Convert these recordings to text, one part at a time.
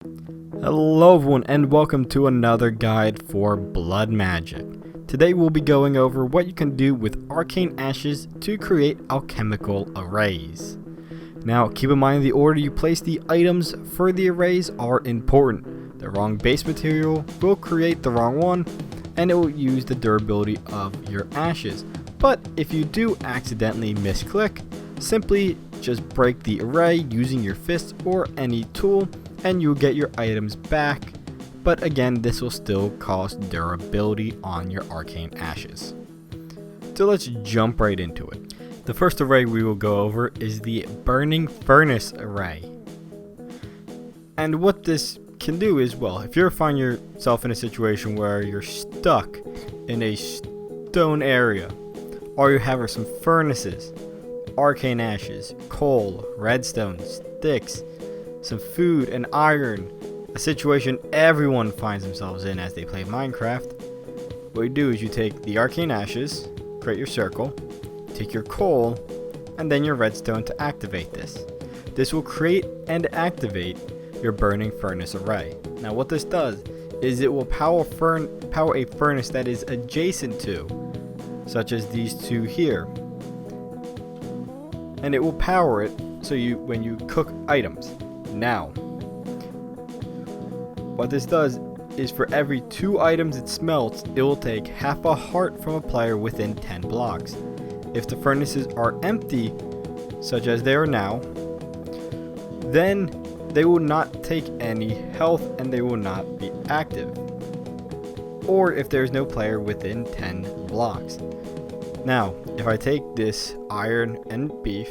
Hello everyone and welcome to another guide for blood magic. Today we'll be going over what you can do with Arcane Ashes to create alchemical arrays. Now keep in mind the order you place the items for the arrays are important. The wrong base material will create the wrong one and it will use the durability of your ashes. But if you do accidentally misclick, simply just break the array using your fist or any tool and you'll get your items back, but again this will still cost durability on your Arcane Ashes. So let's jump right into it. The first array we will go over is the Burning Furnace array. And what this can do is, well, if you ever find yourself in a situation where you're stuck in a stone area, all you have are some furnaces, Arcane Ashes, coal, redstone, sticks, some food and iron, a situation everyone finds themselves in as they play Minecraft. What you do is you take the Arcane Ashes, create your circle, take your coal, and then your redstone to activate this. This will create and activate your Burning Furnace array. Now what this does is it will power a furnace that is adjacent to, such as these two here. And it will power it so when you cook items. Now, what this does is for every 2 items it smelts, it will take half a heart from a player within 10 blocks. If the furnaces are empty, such as they are now, then they will not take any health and they will not be active. Or if there's no player within 10 blocks. Now, if I take this iron and beef,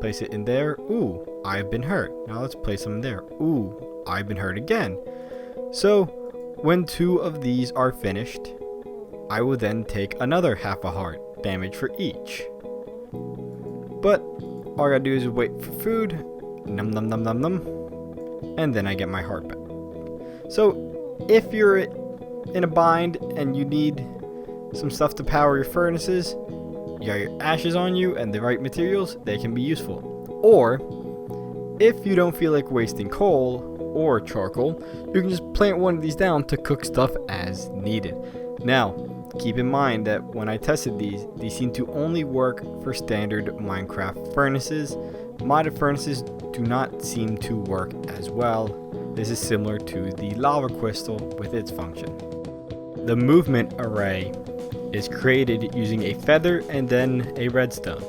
place it in there, ooh, I've been hurt. Now let's place them there. Ooh, I've been hurt again. So, when 2 of these are finished, I will then take another half a heart damage for each. But, all I gotta do is wait for food, num num num num num, and then I get my heart back. So, if you're in a bind and you need some stuff to power your furnaces, you got your ashes on you and the right materials, they can be useful. Or, if you don't feel like wasting coal or charcoal, you can just plant one of these down to cook stuff as needed. Now, keep in mind that when I tested these seem to only work for standard Minecraft furnaces. Modded furnaces do not seem to work as well. This is similar to the lava crystal with its function. The movement array is created using a feather and then a redstone.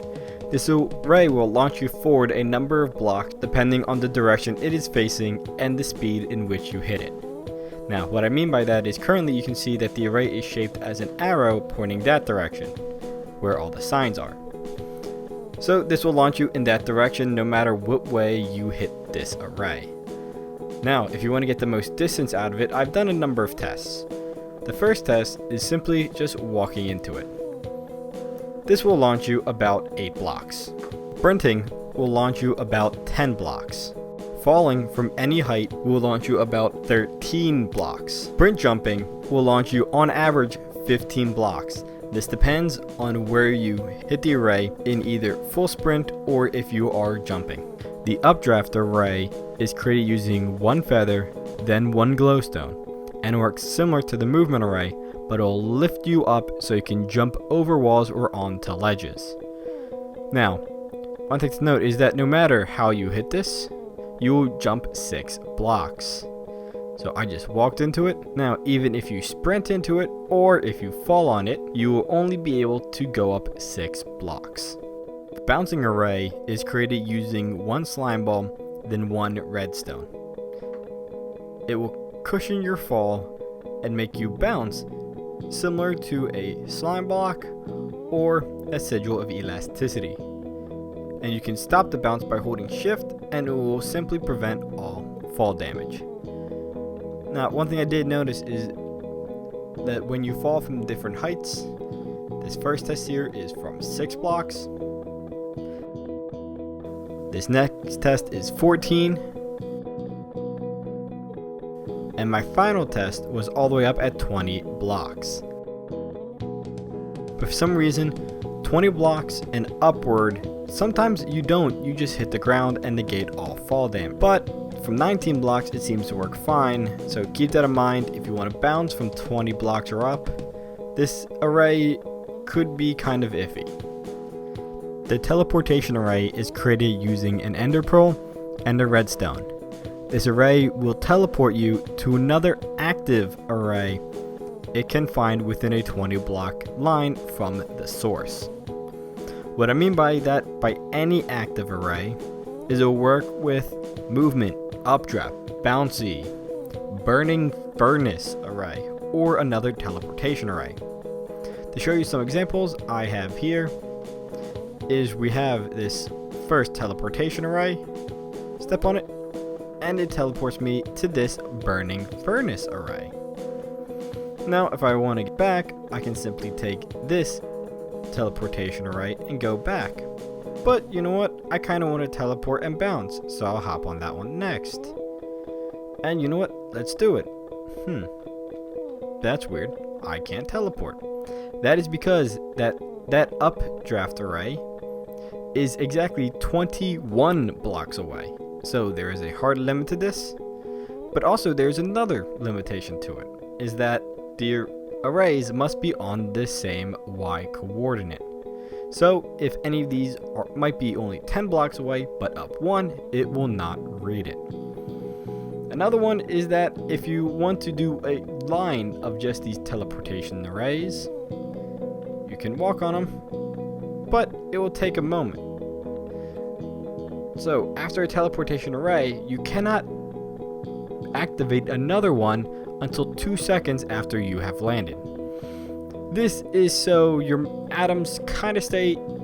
This array will launch you forward a number of blocks depending on the direction it is facing and the speed in which you hit it. Now, what I mean by that is currently you can see that the array is shaped as an arrow pointing that direction, where all the signs are. So this will launch you in that direction no matter what way you hit this array. Now, if you want to get the most distance out of it, I've done a number of tests. The first test is simply just walking into it. This will launch you about 8 blocks. Sprinting will launch you about 10 blocks. Falling from any height will launch you about 13 blocks. Sprint jumping will launch you on average 15 blocks. This depends on where you hit the array in either full sprint or if you are jumping. The updraft array is created using 1 feather, then 1 glowstone, and works similar to the movement array, but it will lift you up so you can jump over walls or onto ledges. Now, one thing to note is that no matter how you hit this, you will jump 6 blocks. So I just walked into it. Now, even if you sprint into it or if you fall on it, you will only be able to go up 6 blocks. The bouncing array is created using 1 slime ball, then 1 redstone. It will cushion your fall and make you bounce, similar to a slime block or a sigil of elasticity. And you can stop the bounce by holding shift and it will simply prevent all fall damage. Now, one thing I did notice is that when you fall from different heights, this first test here is from 6 blocks. This next test is 14. And my final test was all the way up at 20 blocks. But for some reason, 20 blocks and upward, sometimes you don't, you just hit the ground and negate all fall damage. But from 19 blocks, it seems to work fine, so keep that in mind. If you want to bounce from 20 blocks or up, this array could be kind of iffy. The teleportation array is created using an ender pearl and a redstone. This array will teleport you to another active array it can find within a 20 block line from the source. What I mean by that, by any active array, is it'll work with movement, updraft, bouncy, burning furnace array, or another teleportation array. To show you some examples I have here is we have this first teleportation array. Step on it and it teleports me to this burning furnace array. Now if I want to get back, I can simply take this teleportation array and go back. But you know what? I kind of want to teleport and bounce, so I'll hop on that one next. And you know what? Let's do it. That's weird. I can't teleport. That is because that updraft array is exactly 21 blocks away. So there is a hard limit to this, but also there's another limitation to it, is that the arrays must be on the same Y coordinate. So if any of these might be only 10 blocks away, but up one, it will not read it. Another one is that if you want to do a line of just these teleportation arrays, you can walk on them, but it will take a moment. So after a teleportation array, you cannot activate another one until 2 seconds after you have landed. This is so your atoms kind of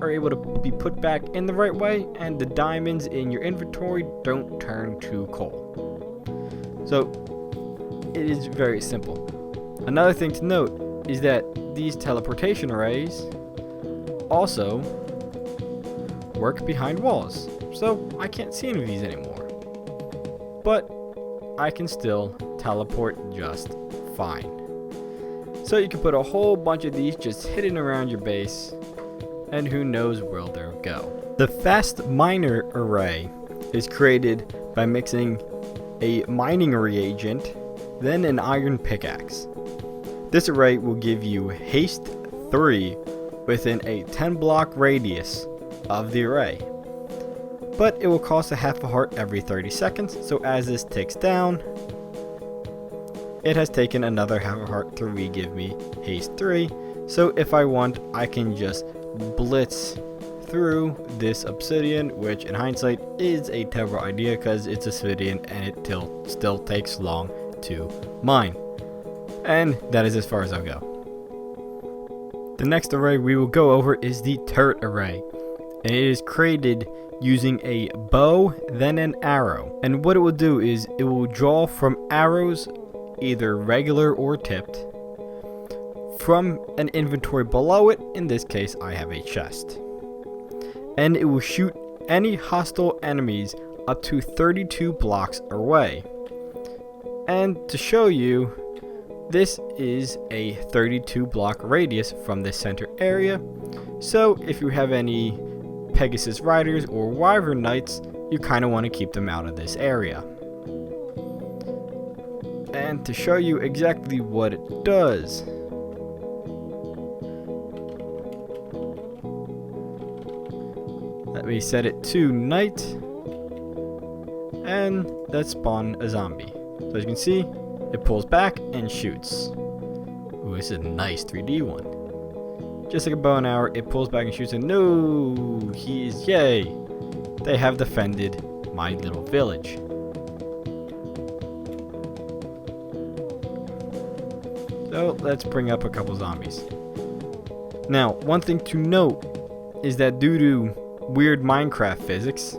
are able to be put back in the right way, and the diamonds in your inventory don't turn to coal. So it is very simple. Another thing to note is that these teleportation arrays also work behind walls. So I can't see any of these anymore. But I can still teleport just fine. So you can put a whole bunch of these just hidden around your base, and who knows where they'll go. The fast miner array is created by mixing a mining reagent, then an iron pickaxe. This array will give you haste 3 within a 10 block radius of the array. But it will cost a half a heart every 30 seconds, so as this ticks down, it has taken another half a heart to re-give me haste 3. So if I want, I can just blitz through this obsidian, which in hindsight is a terrible idea because it's obsidian and it still takes long to mine. And that is as far as I'll go. The next array we will go over is the turret array, and it is created using a bow, then an arrow. And what it will do is it will draw from arrows, either regular or tipped, from an inventory below it. In this case, I have a chest. And it will shoot any hostile enemies up to 32 blocks away. And to show you, this is a 32 block radius from the center area. So if you have any Pegasus Riders or Wyvern Knights, you kind of want to keep them out of this area. And to show you exactly what it does, let me set it to night, and let's spawn a zombie. So as you can see, it pulls back and shoots. Ooh, this is a nice 3D one. Just like a bow and arrow, it pulls back and shoots, and no, yay! They have defended my little village. So let's bring up a couple zombies. Now, one thing to note is that due to weird Minecraft physics,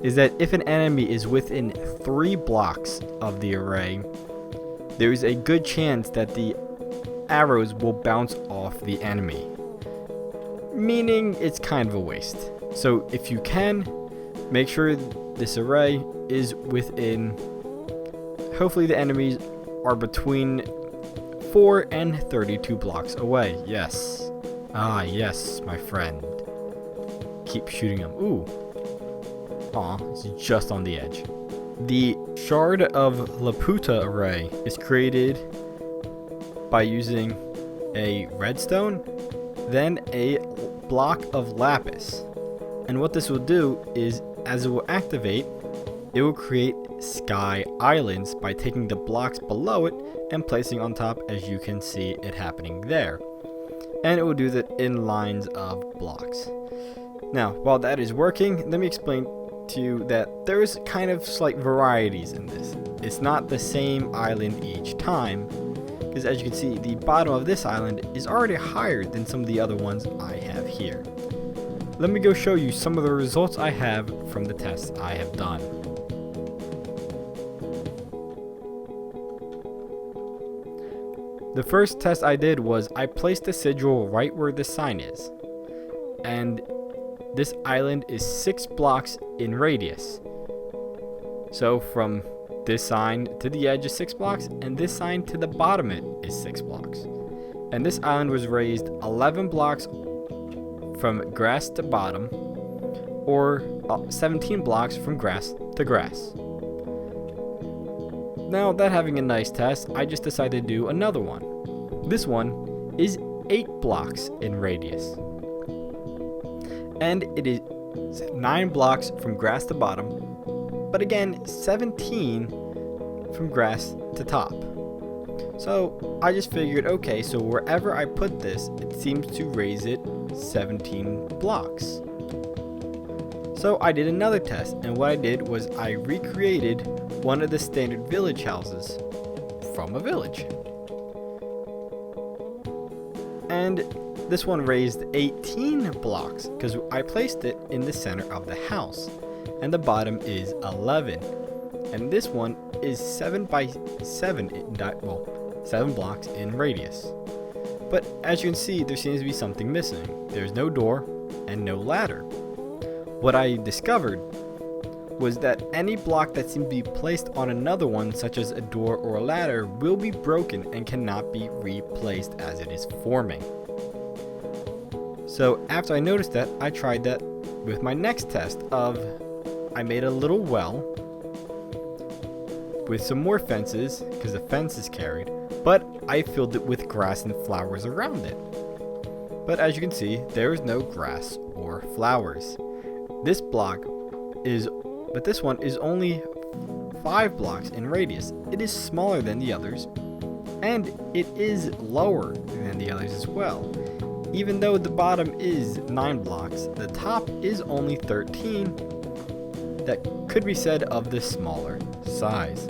is that if an enemy is within 3 blocks of the array, there is a good chance that the arrows will bounce off the enemy, meaning it's kind of a waste. So if you can, make sure this array is within, hopefully the enemies are between 4 and 32 blocks away. Yes. Ah, yes, my friend. Keep shooting them. Ooh. Aw, it's just on the edge. The Shard of Laputa array is created by using a redstone, then a block of lapis. And what this will do is, as it will activate, it will create sky islands by taking the blocks below it and placing on top, as you can see it happening there. And it will do that in lines of blocks. Now, while that is working, let me explain to you that there's kind of slight varieties in this. It's not the same island each time, because as you can see, the bottom of this island is already higher than some of the other ones I have here. Let me go show you some of the results I have from the tests I have done. The first test I did was I placed the sigil right where the sign is, and this island is 6 blocks in radius. So from this sign to the edge is 6 blocks, and this sign to the bottom it is 6 blocks. And this island was raised 11 blocks from grass to bottom, or 17 blocks from grass to grass. Now, that having a nice test, I just decided to do another one. This one is 8 blocks in radius. And it is 9 blocks from grass to bottom, but again, 17 from grass to top. So I just figured, okay, so wherever I put this, it seems to raise it 17 blocks. So I did another test, and what I did was I recreated one of the standard village houses from a village. And this one raised 18 blocks because I placed it in the center of the house, and the bottom is 11. And this one is 7 by 7, 7 blocks in radius. But as you can see, there seems to be something missing. There's no door and no ladder. What I discovered was that any block that seemed to be placed on another one, such as a door or a ladder, will be broken and cannot be replaced as it is forming. So after I noticed that, I tried that with my next test of I made a little well with some more fences, because the fence is carried, but I filled it with grass and flowers around it. But as you can see, there is no grass or flowers. This one is only 5 blocks in radius. It is smaller than the others, and it is lower than the others as well. Even though the bottom is 9 blocks, the top is only 13. That could be said of the smaller size.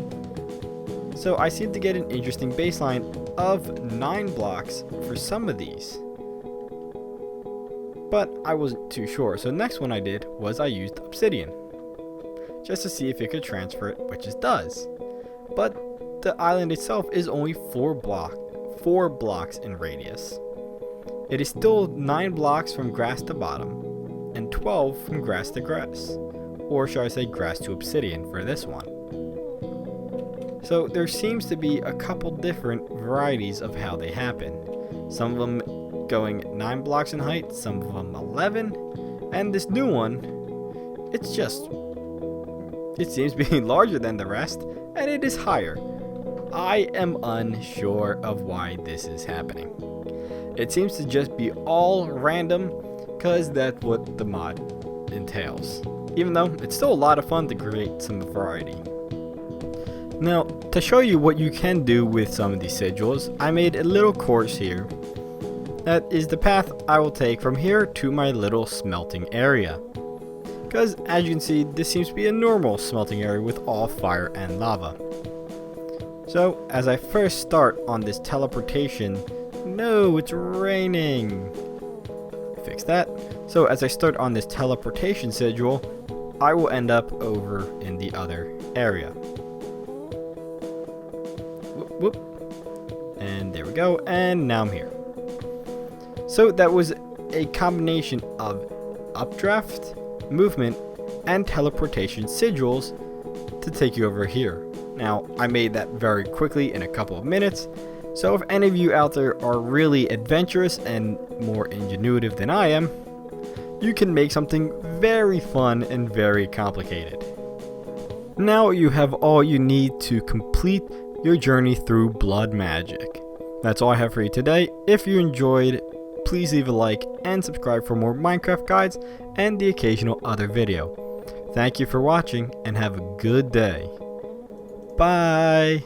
So I seem to get an interesting baseline of 9 blocks for some of these, but I wasn't too sure. So next one I did was I used obsidian, just to see if it could transfer it, which it does. But the island itself is only 4 blocks in radius. It is still 9 blocks from grass to bottom, and 12 from grass to grass, or should I say grass to obsidian for this one. So there seems to be a couple different varieties of how they happen. Some of them going 9 blocks in height, some of them 11, and this new one, it seems to be larger than the rest, and it is higher. I am unsure of why this is happening. It seems to just be all random, because that's what the mod entails. Even though it's still a lot of fun to create some variety. Now, to show you what you can do with some of these sigils, I made a little course here. That is the path I will take from here to my little smelting area. Because as you can see, this seems to be a normal smelting area with all fire and lava. So as I first start on this teleportation, no, it's raining. Fix that. So as I start on this teleportation sigil, I will end up over in the other area. Whoop, whoop. And there we go, and now I'm here. So that was a combination of updraft, movement, and teleportation sigils to take you over here. Now, I made that very quickly in a couple of minutes, so if any of you out there are really adventurous and more ingenuitive than I am, you can make something very fun and very complicated. Now you have all you need to complete your journey through blood magic. That's all I have for you today. If you enjoyed, please leave a like and subscribe for more Minecraft guides and the occasional other video. Thank you for watching and have a good day. Bye!